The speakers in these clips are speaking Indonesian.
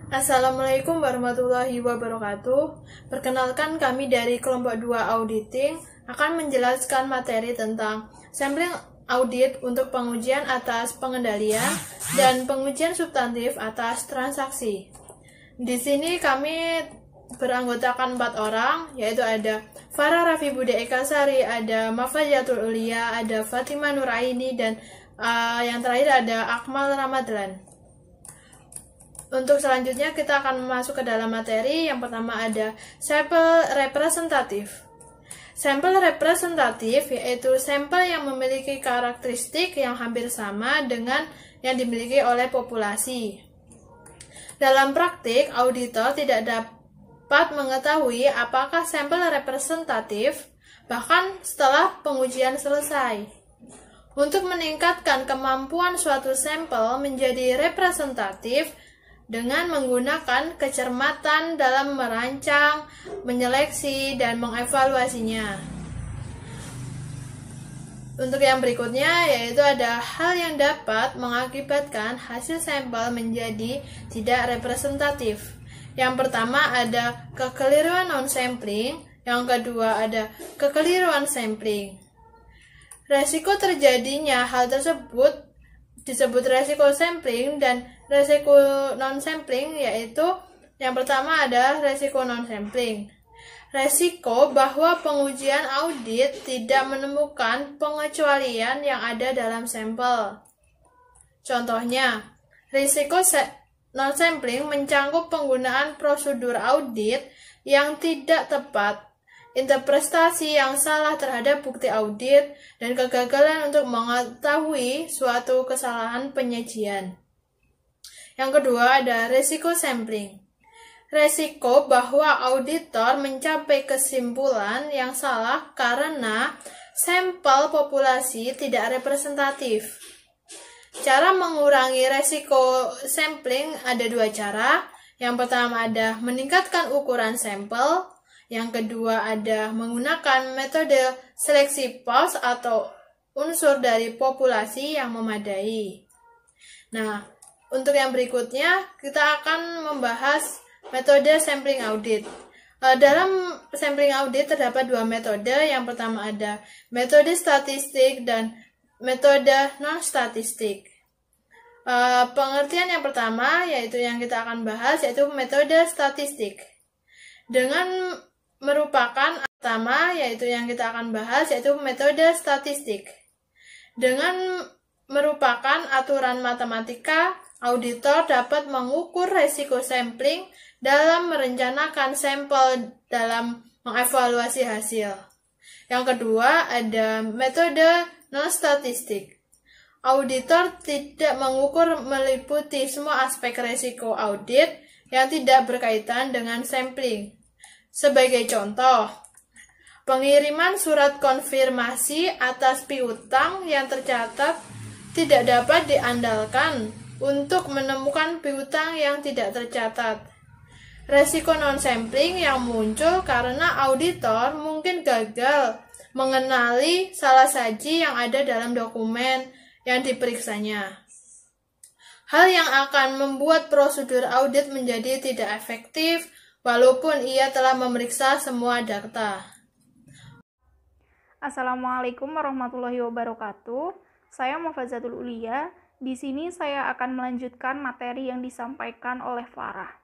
Assalamualaikum warahmatullahi wabarakatuh. Perkenalkan, kami dari kelompok 2 auditing akan menjelaskan materi tentang sampling audit untuk pengujian atas pengendalian dan pengujian substantif atas transaksi. Di sini kami beranggotakan 4 orang, yaitu ada Farah Raffi Budi Ekasari, ada Mafajatul Ulia, ada Fatimah Nuraini, dan yang terakhir ada Akmal Ramadhan. Untuk selanjutnya kita akan masuk ke dalam materi. Yang pertama ada sampel representatif. Sampel representatif yaitu sampel yang memiliki karakteristik yang hampir sama dengan yang dimiliki oleh populasi. Dalam praktik, auditor tidak dapat mengetahui apakah sampel representatif bahkan setelah pengujian selesai. Untuk meningkatkan kemampuan suatu sampel menjadi representatif dengan menggunakan kecermatan dalam merancang, menyeleksi, dan mengevaluasinya. Untuk yang berikutnya, yaitu ada hal yang dapat mengakibatkan hasil sampel menjadi tidak representatif. Yang pertama ada kekeliruan non-sampling, yang kedua ada kekeliruan sampling. Resiko terjadinya hal tersebut disebut resiko sampling dan resiko non-sampling, yaitu yang pertama ada resiko non-sampling. Resiko bahwa pengujian audit tidak menemukan pengecualian yang ada dalam sampel. Contohnya, risiko non-sampling mencangkup penggunaan prosedur audit yang tidak tepat, interpretasi yang salah terhadap bukti audit, dan kegagalan untuk mengetahui suatu kesalahan penyajian. Yang kedua ada resiko sampling. Resiko bahwa auditor mencapai kesimpulan yang salah karena sampel populasi tidak representatif. Cara mengurangi resiko sampling ada 2 cara. Yang pertama ada meningkatkan ukuran sampel. Yang kedua ada menggunakan metode seleksi pos atau unsur dari populasi yang memadai. Nah, untuk yang berikutnya kita akan membahas metode sampling audit. Dalam sampling audit terdapat 2 metode. Yang pertama ada metode statistik dan metode non-statistik. Pengertian yang pertama yaitu yang kita akan bahas yaitu metode statistik. Dengan merupakan pertama yaitu yang kita akan bahas yaitu metode statistik. Dengan merupakan aturan matematika, auditor dapat mengukur resiko sampling dalam merencanakan sampel dalam mengevaluasi hasil. Yang kedua ada metode non-statistik. Auditor tidak mengukur meliputi semua aspek resiko audit yang tidak berkaitan dengan sampling. Sebagai contoh, pengiriman surat konfirmasi atas piutang yang tercatat tidak dapat diandalkan untuk menemukan piutang yang tidak tercatat. Resiko non-sampling yang muncul karena auditor mungkin gagal mengenali salah saji yang ada dalam dokumen yang diperiksanya. Hal yang akan membuat prosedur audit menjadi tidak efektif walaupun ia telah memeriksa semua data. Assalamualaikum warahmatullahi wabarakatuh. Saya Mafajatul Ulia. Di sini saya akan melanjutkan materi yang disampaikan oleh Farah.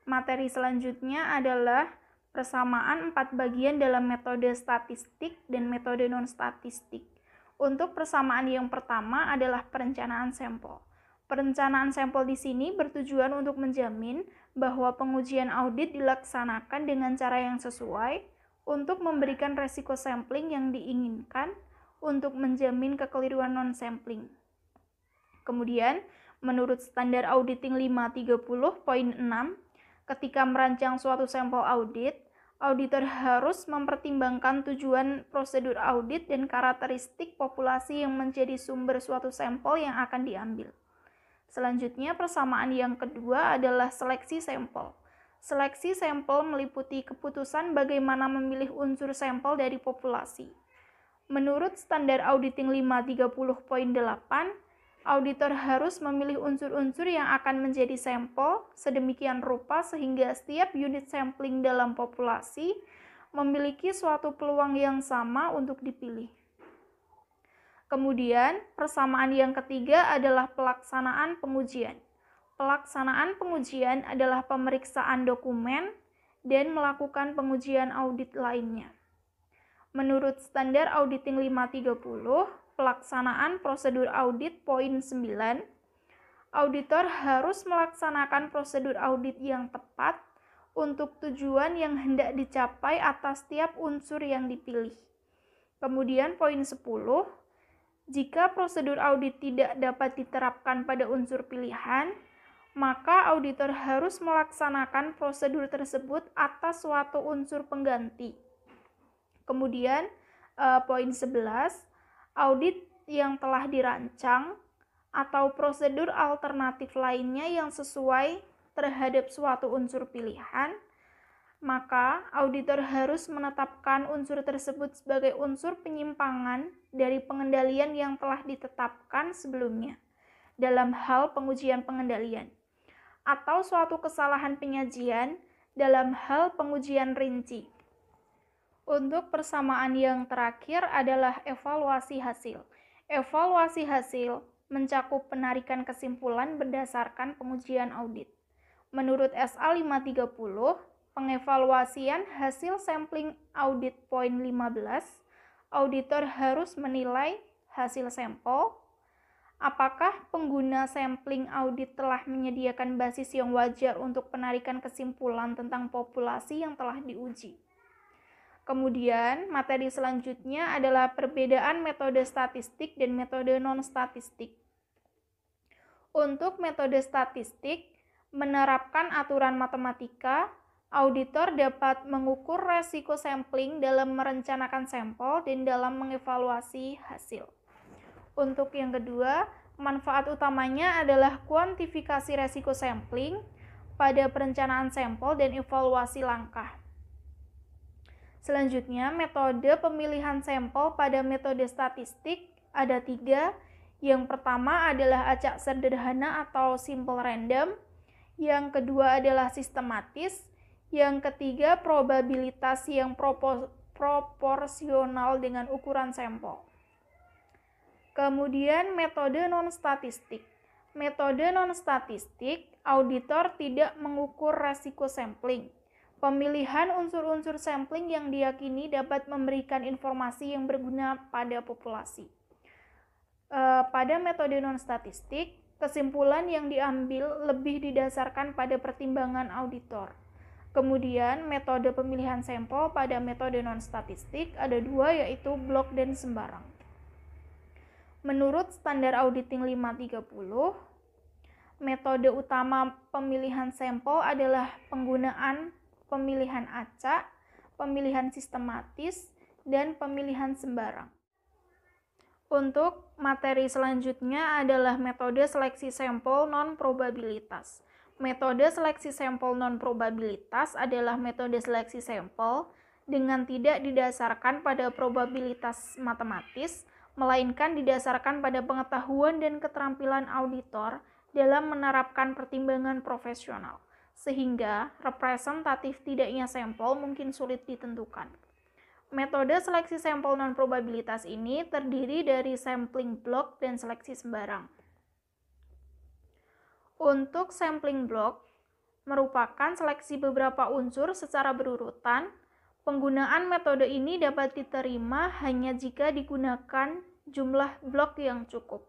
Materi selanjutnya adalah persamaan 4 bagian dalam metode statistik dan metode non-statistik. Untuk persamaan yang pertama adalah perencanaan sampel. Perencanaan sampel di sini bertujuan untuk menjamin bahwa pengujian audit dilaksanakan dengan cara yang sesuai untuk memberikan resiko sampling yang diinginkan untuk menjamin kekeliruan non-sampling. Kemudian, menurut standar auditing 530.6, ketika merancang suatu sampel audit, auditor harus mempertimbangkan tujuan prosedur audit dan karakteristik populasi yang menjadi sumber suatu sampel yang akan diambil. Selanjutnya, persamaan yang kedua adalah seleksi sampel. Seleksi sampel meliputi keputusan bagaimana memilih unsur sampel dari populasi. Menurut standar auditing 530.8, Auditor harus memilih unsur-unsur yang akan menjadi sampel sedemikian rupa sehingga setiap unit sampling dalam populasi memiliki suatu peluang yang sama untuk dipilih. Kemudian, persamaan yang ketiga adalah pelaksanaan pengujian. Pelaksanaan pengujian adalah pemeriksaan dokumen dan melakukan pengujian audit lainnya. Menurut standar auditing 530, pelaksanaan prosedur audit poin 9, auditor harus melaksanakan prosedur audit yang tepat untuk tujuan yang hendak dicapai atas setiap unsur yang dipilih. Kemudian poin 10, jika prosedur audit tidak dapat diterapkan pada unsur pilihan, maka auditor harus melaksanakan prosedur tersebut atas suatu unsur pengganti. Kemudian poin 11, audit yang telah dirancang atau prosedur alternatif lainnya yang sesuai terhadap suatu unsur pilihan, maka auditor harus menetapkan unsur tersebut sebagai unsur penyimpangan dari pengendalian yang telah ditetapkan sebelumnya dalam hal pengujian pengendalian, atau suatu kesalahan penyajian dalam hal pengujian rinci. Untuk persamaan yang terakhir adalah evaluasi hasil. Evaluasi hasil mencakup penarikan kesimpulan berdasarkan pengujian audit. Menurut SA 530, pengevaluasian hasil sampling audit poin 15, auditor harus menilai hasil sampel, apakah pengguna sampling audit telah menyediakan basis yang wajar untuk penarikan kesimpulan tentang populasi yang telah diuji. Kemudian, materi selanjutnya adalah perbedaan metode statistik dan metode non-statistik. Untuk metode statistik, menerapkan aturan matematika, auditor dapat mengukur resiko sampling dalam merencanakan sampel dan dalam mengevaluasi hasil. Untuk yang kedua, manfaat utamanya adalah kuantifikasi resiko sampling pada perencanaan sampel dan evaluasi langkah. Selanjutnya, metode pemilihan sampel pada metode statistik ada 3. Yang pertama adalah acak sederhana atau simple random. Yang kedua adalah sistematis. Yang ketiga, probabilitas yang proporsional dengan ukuran sampel. Kemudian, metode non-statistik. Metode non-statistik, auditor tidak mengukur resiko sampling. Pemilihan unsur-unsur sampling yang diyakini dapat memberikan informasi yang berguna pada populasi. Pada metode non-statistik, kesimpulan yang diambil lebih didasarkan pada pertimbangan auditor. Kemudian, metode pemilihan sampel pada metode non-statistik ada 2, yaitu blok dan sembarang. Menurut standar auditing 530, metode utama pemilihan sampel adalah penggunaan pemilihan acak, pemilihan sistematis, dan pemilihan sembarang. Untuk materi selanjutnya adalah metode seleksi sampel non-probabilitas. Metode seleksi sampel non-probabilitas adalah metode seleksi sampel dengan tidak didasarkan pada probabilitas matematis, melainkan didasarkan pada pengetahuan dan keterampilan auditor dalam menerapkan pertimbangan profesional, sehingga representatif tidaknya sampel mungkin sulit ditentukan. Metode seleksi sampel non-probabilitas ini terdiri dari sampling block dan seleksi sembarang. Untuk sampling block, merupakan seleksi beberapa unsur secara berurutan. Penggunaan metode ini dapat diterima hanya jika digunakan jumlah blok yang cukup.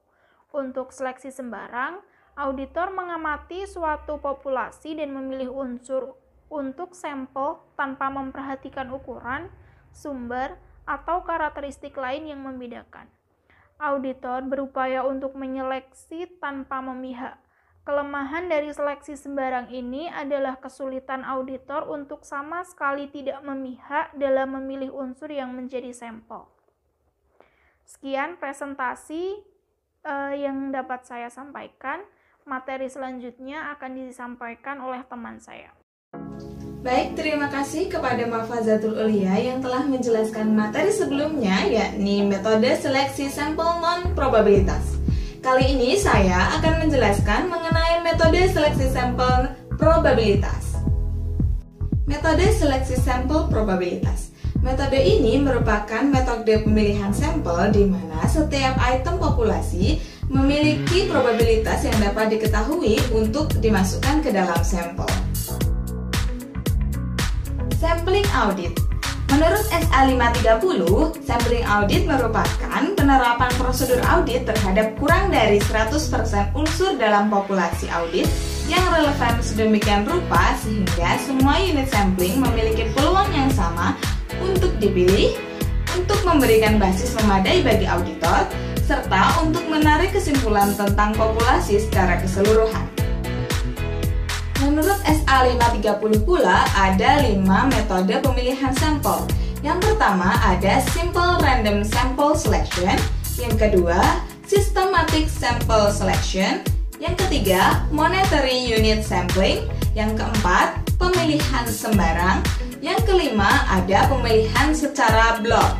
Untuk seleksi sembarang, auditor mengamati suatu populasi dan memilih unsur untuk sampel tanpa memperhatikan ukuran, sumber, atau karakteristik lain yang membedakan. Auditor berupaya untuk menyeleksi tanpa memihak. Kelemahan dari seleksi sembarang ini adalah kesulitan auditor untuk sama sekali tidak memihak dalam memilih unsur yang menjadi sampel. Sekian presentasi yang dapat saya sampaikan. Materi selanjutnya akan disampaikan oleh teman saya. Baik, terima kasih kepada Mbak Fazatul Ulia yang telah menjelaskan materi sebelumnya, yakni metode seleksi sampel non-probabilitas. Kali ini saya akan menjelaskan mengenai metode seleksi sampel probabilitas. Metode seleksi sampel probabilitas. Metode ini merupakan metode pemilihan sampel di mana setiap item populasi memiliki probabilitas yang dapat diketahui untuk dimasukkan ke dalam sampel. Sampling audit. Menurut SA 530, sampling audit merupakan penerapan prosedur audit terhadap kurang dari 100% unsur dalam populasi audit yang relevan sedemikian rupa sehingga semua unit sampling memiliki peluang yang sama untuk dipilih, untuk memberikan basis memadai bagi auditor, serta untuk menarik kesimpulan tentang populasi secara keseluruhan. Menurut SA 530 pula ada 5 metode pemilihan sampel. Yang pertama ada Simple Random Sample Selection, yang kedua Systematic Sample Selection, yang ketiga Monetary Unit Sampling, yang keempat pemilihan sembarang, yang kelima ada pemilihan secara blok.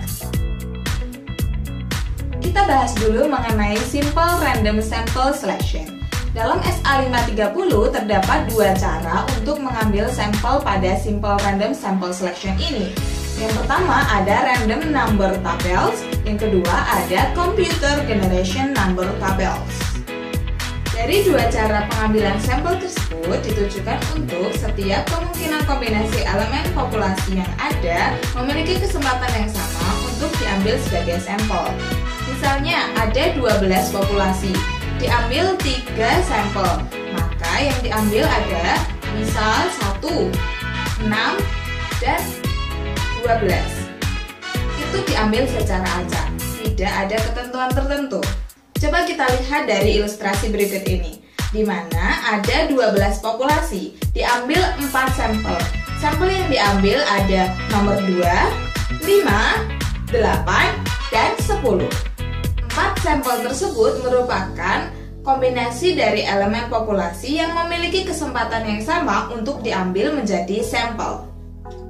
Kita bahas dulu mengenai Simple Random Sample Selection. Dalam SA 530 terdapat 2 cara untuk mengambil sampel pada Simple Random Sample Selection ini. Yang pertama ada Random Number Tables, yang kedua ada Computer Generation Number Tables. Dari 2 cara pengambilan sampel tersebut ditujukan untuk setiap kemungkinan kombinasi elemen populasi yang ada memiliki kesempatan yang sama untuk diambil sebagai sampel. Misalnya ada 12 populasi, diambil 3 sampel, maka yang diambil ada misal 1, 6, dan 12. Itu diambil secara acak, tidak ada ketentuan tertentu. Coba kita lihat dari ilustrasi berikut ini, di mana ada 12 populasi, diambil 4 sampel. Sampel yang diambil ada nomor 2, 5, 8, dan 10. 4 sampel tersebut merupakan kombinasi dari elemen populasi yang memiliki kesempatan yang sama untuk diambil menjadi sampel.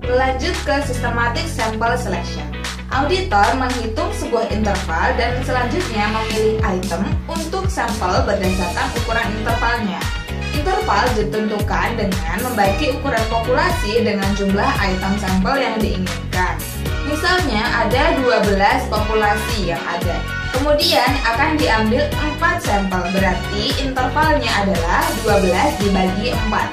Berlanjut ke Systematic Sample Selection. Auditor menghitung sebuah interval dan selanjutnya memilih item untuk sampel berdasarkan ukuran intervalnya. Interval ditentukan dengan membagi ukuran populasi dengan jumlah item sampel yang diinginkan. Misalnya ada 12 populasi yang ada. Kemudian akan diambil 4 sampel, berarti intervalnya adalah 12 dibagi 4.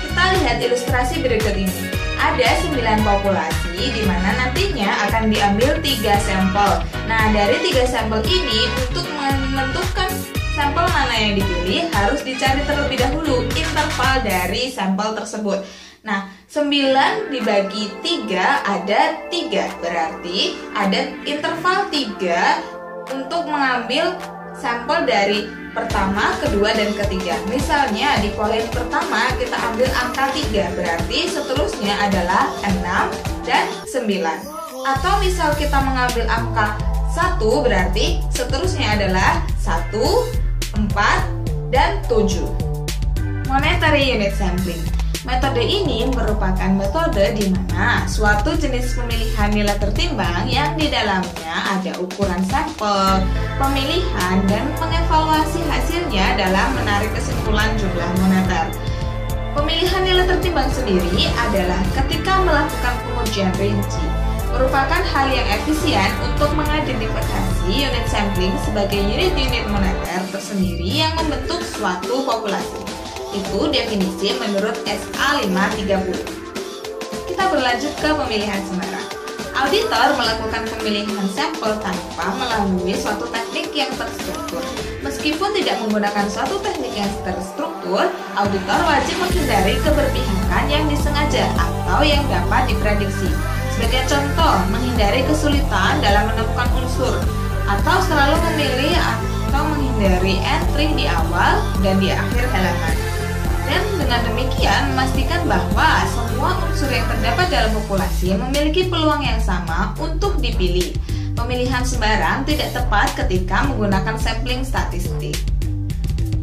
Kita lihat ilustrasi berikut ini. Ada 9 populasi di mana nantinya akan diambil 3 sampel. Nah, dari 3 sampel ini untuk menentukan sampel mana yang dipilih harus dicari terlebih dahulu interval dari sampel tersebut. Nah, 9 dibagi 3 ada 3, berarti ada interval 3 untuk mengambil sampel dari pertama, kedua, dan ketiga. Misalnya di poin pertama kita ambil angka 3, berarti seterusnya adalah 6 dan 9. Atau misal kita mengambil angka 1, berarti seterusnya adalah 1, 4, dan 7. Monetary Unit Sampling. Metode ini merupakan metode di mana suatu jenis pemilihan nilai tertimbang yang di dalamnya ada ukuran sampel, pemilihan, dan pengevaluasi hasilnya dalam menarik kesimpulan jumlah moneter. Pemilihan nilai tertimbang sendiri adalah ketika melakukan pengujian rinci, merupakan hal yang efisien untuk mengidentifikasi unit sampling sebagai unit-unit moneter tersendiri yang membentuk suatu populasi. Itu definisi menurut SA 530. Kita berlanjut ke pemilihan sembarang. Auditor melakukan pemilihan sampel tanpa melalui suatu teknik yang terstruktur. Meskipun tidak menggunakan suatu teknik yang terstruktur, auditor wajib menghindari keberpihakan yang disengaja atau yang dapat diprediksi. Sebagai contoh, menghindari kesulitan dalam menemukan unsur, atau selalu memilih atau menghindari entry di awal dan di akhir halaman. Dan dengan demikian memastikan bahwa semua unsur yang terdapat dalam populasi memiliki peluang yang sama untuk dipilih. Pemilihan sembarang tidak tepat ketika menggunakan sampling statistik.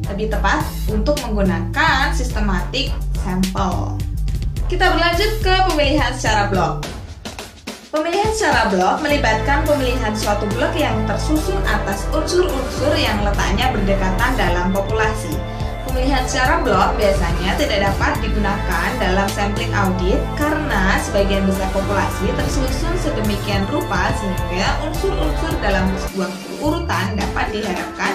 Lebih tepat untuk menggunakan systematic sample. Kita berlanjut ke pemilihan secara blok. Pemilihan secara blok melibatkan pemilihan suatu blok yang tersusun atas unsur-unsur yang letaknya berdekatan dalam populasi. Pemilihan secara blok biasanya tidak dapat digunakan dalam sampling audit karena sebagian besar populasi tersusun sedemikian rupa sehingga unsur-unsur dalam sebuah urutan dapat diharapkan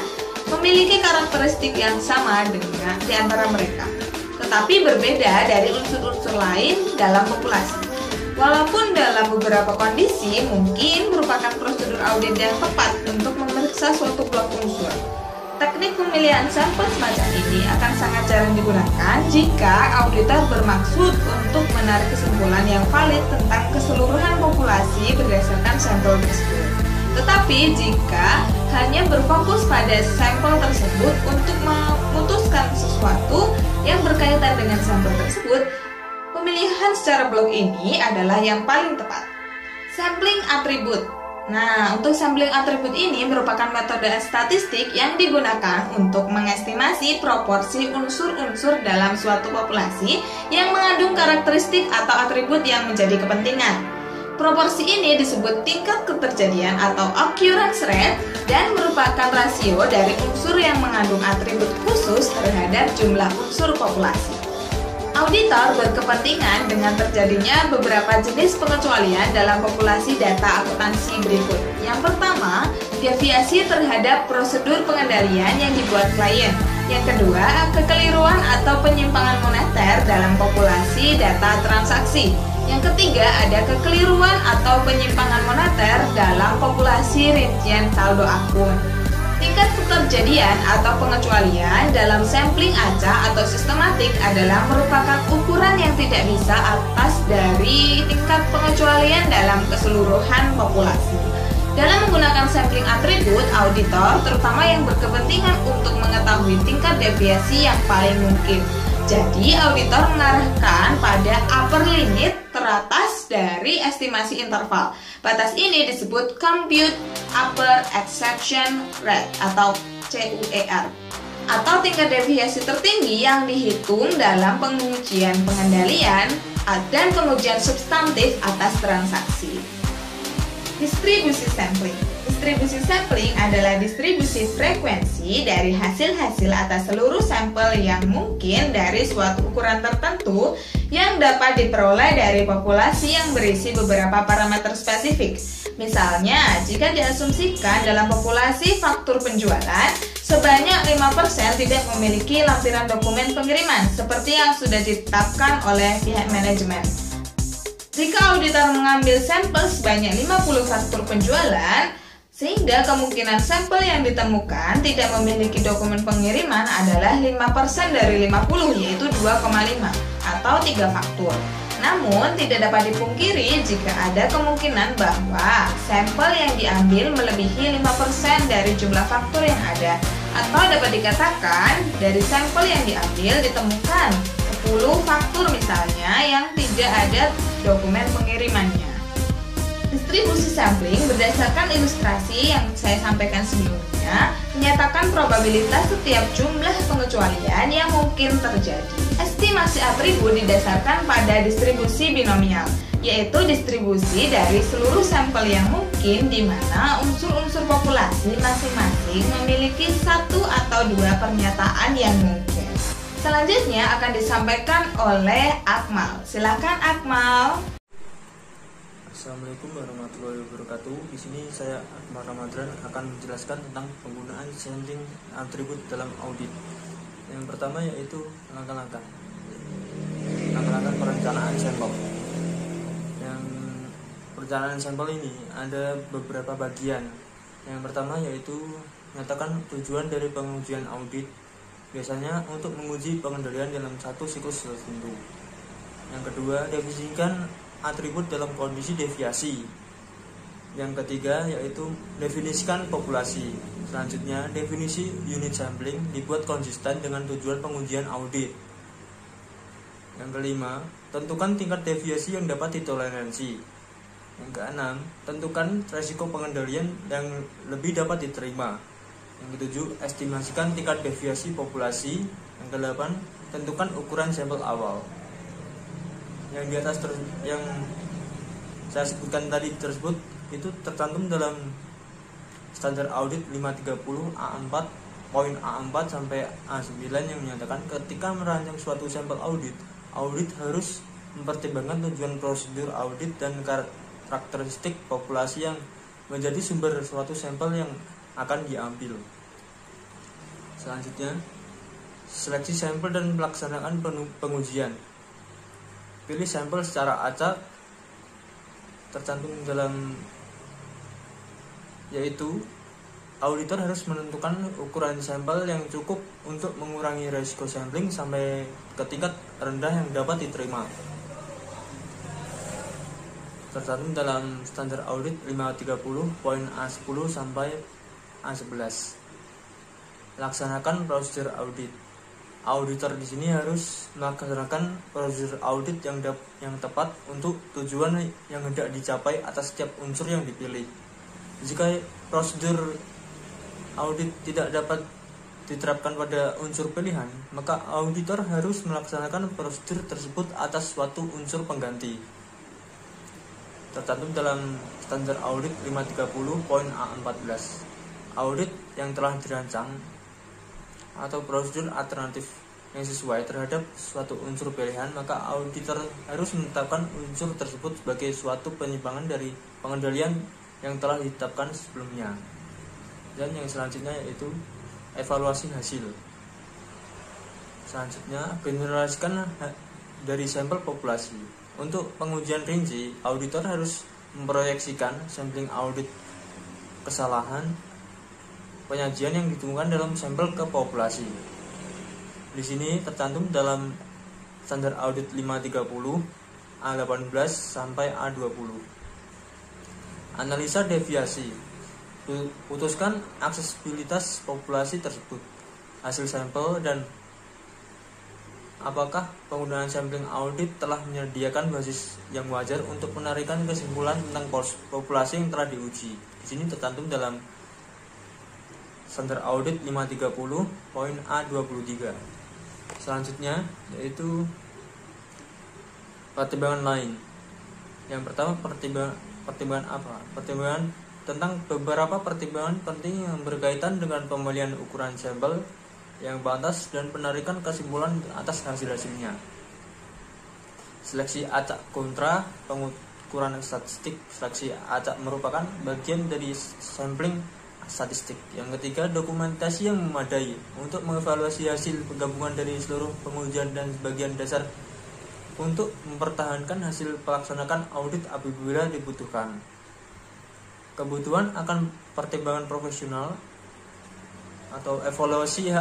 memiliki karakteristik yang sama dengan di antara mereka, tetapi berbeda dari unsur-unsur lain dalam populasi. Walaupun dalam beberapa kondisi mungkin merupakan prosedur audit yang tepat untuk memeriksa suatu blok unsur. Teknik pemilihan sampel semacam ini akan sangat jarang digunakan jika auditor bermaksud untuk menarik kesimpulan yang valid tentang keseluruhan populasi berdasarkan sampel tersebut. Tetapi jika hanya berfokus pada sampel tersebut untuk memutuskan sesuatu yang berkaitan dengan sampel tersebut, pemilihan secara blok ini adalah yang paling tepat. Sampling atribut. Nah, untuk sampling atribut ini merupakan metode statistik yang digunakan untuk mengestimasi proporsi unsur-unsur dalam suatu populasi yang mengandung karakteristik atau atribut yang menjadi kepentingan. Proporsi ini disebut tingkat keterjadian atau occurrence rate dan merupakan rasio dari unsur yang mengandung atribut khusus terhadap jumlah unsur populasi. Auditor berkepentingan dengan terjadinya beberapa jenis pengecualian dalam populasi data akuntansi berikut. Yang pertama, deviasi terhadap prosedur pengendalian yang dibuat klien. Yang kedua, kekeliruan atau penyimpangan moneter dalam populasi data transaksi. Yang ketiga, ada kekeliruan atau penyimpangan moneter dalam populasi rincian saldo akun. Tingkat keterjadian atau pengecualian dalam sampling acak atau sistematik adalah merupakan ukuran yang tidak bisa atas dari tingkat pengecualian dalam keseluruhan populasi. Dalam menggunakan sampling atribut, auditor terutama yang berkepentingan untuk mengetahui tingkat deviasi yang paling mungkin. Jadi, auditor mengarahkan pada upper limit teratas dari estimasi interval. Batas ini disebut Compute Upper Exception Rate atau CUER, atau tingkat deviasi tertinggi yang dihitung dalam pengujian pengendalian dan pengujian substantif atas transaksi. Distribusi sampling. Distribusi sampling adalah distribusi frekuensi dari hasil-hasil atas seluruh sampel yang mungkin dari suatu ukuran tertentu yang dapat diperoleh dari populasi yang berisi beberapa parameter spesifik. Misalnya, jika diasumsikan dalam populasi faktur penjualan, sebanyak 5% tidak memiliki lampiran dokumen pengiriman, seperti yang sudah ditetapkan oleh pihak manajemen. Jika auditor mengambil sampel sebanyak 50 faktur penjualan, sehingga kemungkinan sampel yang ditemukan tidak memiliki dokumen pengiriman adalah 5% dari 50, yaitu 2,5 atau 3 faktur. Namun, tidak dapat dipungkiri jika ada kemungkinan bahwa sampel yang diambil melebihi 5% dari jumlah faktur yang ada. Atau dapat dikatakan, dari sampel yang diambil ditemukan 10 faktur misalnya yang tidak ada dokumen pengirimannya. Distribusi sampling berdasarkan ilustrasi yang saya sampaikan sebelumnya menyatakan probabilitas setiap jumlah pengecualian yang mungkin terjadi. Estimasi atribut didasarkan pada distribusi binomial, yaitu distribusi dari seluruh sampel yang mungkin di mana unsur-unsur populasi masing-masing memiliki satu atau dua pernyataan yang mungkin. Selanjutnya akan disampaikan oleh Akmal. Silakan Akmal. Assalamualaikum warahmatullahi wabarakatuh. Di sini saya Akmal Ramadhan akan menjelaskan tentang penggunaan sampling atribut dalam audit. Yang pertama yaitu langkah-langkah perencanaan sampel. Yang perencanaan sampel ini ada beberapa bagian. Yang pertama yaitu menyatakan tujuan dari pengujian audit, biasanya untuk menguji pengendalian dalam satu siklus tertentu. Yang kedua, definisikan atribut dalam kondisi deviasi. Yang ketiga yaitu definisikan populasi. Selanjutnya, definisi unit sampling dibuat konsisten dengan tujuan pengujian audit. Yang kelima, tentukan tingkat deviasi yang dapat ditoleransi. Yang keenam, tentukan resiko pengendalian yang lebih dapat diterima. Yang ketujuh, estimasikan tingkat deviasi populasi. Yang kedelapan, tentukan ukuran sampel awal. Yang di atas saya sebutkan tadi tersebut itu tercantum dalam standar audit 530 A4 poin A4 sampai A9 yang menyatakan ketika merancang suatu sampel audit harus mempertimbangkan tujuan prosedur audit dan karakteristik populasi yang menjadi sumber suatu sampel yang akan diambil. Selanjutnya, seleksi sampel dan pelaksanaan pengujian. Pilih sampel secara acak, tercantum dalam yaitu auditor harus menentukan ukuran sampel yang cukup untuk mengurangi risiko sampling sampai ke tingkat rendah yang dapat diterima. Tercantum dalam standar audit 530 poin A10 sampai A11. Laksanakan prosedur audit. Auditor di sini harus melaksanakan prosedur audit yang tepat untuk tujuan yang hendak dicapai atas setiap unsur yang dipilih. Jika prosedur audit tidak dapat diterapkan pada unsur pilihan, maka auditor harus melaksanakan prosedur tersebut atas suatu unsur pengganti. Tercantum dalam standar audit 530 poin A14. Audit yang telah dirancang atau prosedur alternatif yang sesuai terhadap suatu unsur pilihan, maka auditor harus menetapkan unsur tersebut sebagai suatu penyimpangan dari pengendalian yang telah ditetapkan sebelumnya. Dan yang selanjutnya yaitu evaluasi hasil. Selanjutnya, generalisasikan dari sampel populasi. Untuk pengujian rinci, auditor harus memproyeksikan sampling audit kesalahan penyajian yang ditemukan dalam sampel ke populasi. Di sini tercantum dalam standar audit 530 A18 sampai A20. Analisa deviasi. Putuskan aksesibilitas populasi tersebut, hasil sampel, dan apakah penggunaan sampling audit telah menyediakan basis yang wajar untuk menarikan kesimpulan tentang populasi yang telah diuji. Di sini tercantum dalam standar audit 530 poin A23. Selanjutnya yaitu pertimbangan lain. Yang pertama, pertimbangan apa? Pertimbangan tentang beberapa pertimbangan penting yang berkaitan dengan pemilihan ukuran sampel yang pantas dan penarikan kesimpulan atas hasil-hasilnya. Seleksi acak kontra pengukuran statistik. Seleksi acak merupakan bagian dari sampling statistik. Yang ketiga, dokumentasi yang memadai untuk mengevaluasi hasil penggabungan dari seluruh pengujian dan sebagian dasar untuk mempertahankan hasil pelaksanaan audit apabila dibutuhkan. Kebutuhan akan pertimbangan profesional atau evaluasi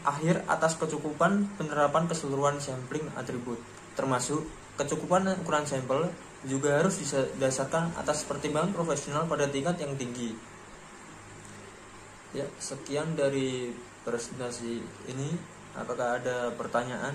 akhir atas kecukupan penerapan keseluruhan sampling atribut, termasuk kecukupan ukuran sampel, juga harus didasarkan atas pertimbangan profesional pada tingkat yang tinggi. Ya, sekian dari presentasi ini. Apakah ada pertanyaan?